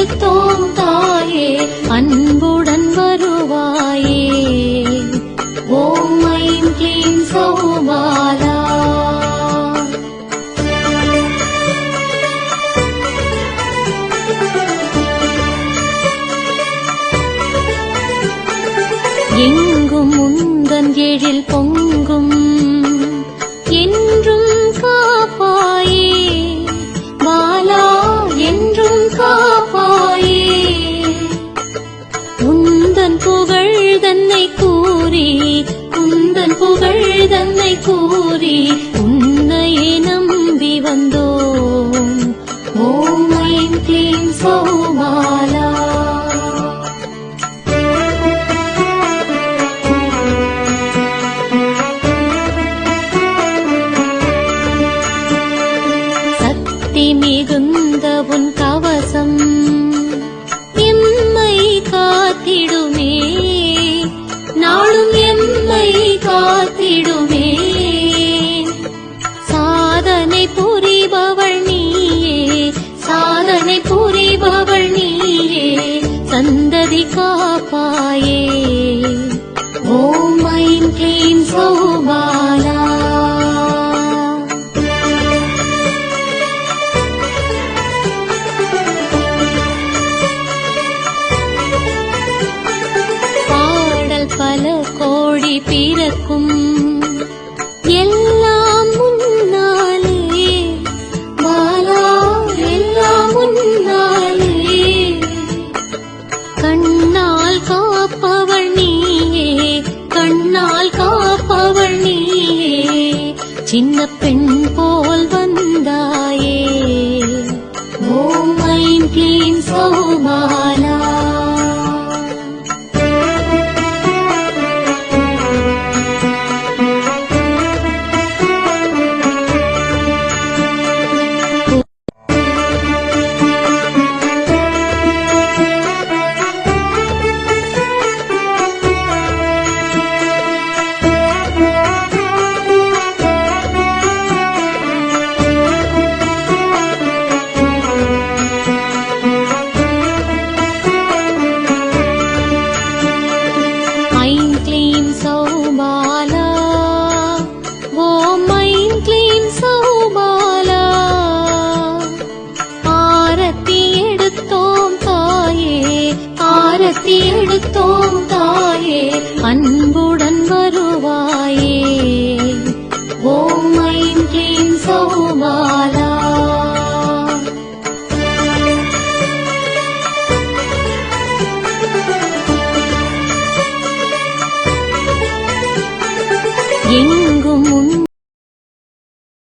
கொடுத்தோம் தாயே, அன்புடன் வருவாயே. ஓம் ஐம் க்ளீம் சௌபாலா. எங்கும் உந்தன் எழில் பொங்கும், என்றும் காப்பாயே பாலா, என்றும் காப்பாயே. உந்தன் புகழ் தன்னை கூறி, உந்தன் புகழ் தன்னை கூறி, உன்னையே நம்பி வந்தோம். ஓம் ஐம் க்ளீம் சௌபாலா. மிகுந்த உன் கவசம் எம்மை காத்திடுமே, நாளும் எம்மை காத்திடுமே. சாதனை புரிபவள் நீயே, சாதனை புரிபவள் நீயே, சந்ததி காப்பாயே. ஓம் ஐம் க்ளீம் சௌபாலா. பல கோடி பிறக்கும் எல்லாம் முன்னாலே பாலா, எல்லாம் முன்னாலே. கண்ணால் காப்பவள் நீயே, கண்ணால் காப்பவள் நீயே, சின்ன பெண் போல் வந்தாயே. ஓம் ஐம் க்ளீம் சௌபாலா.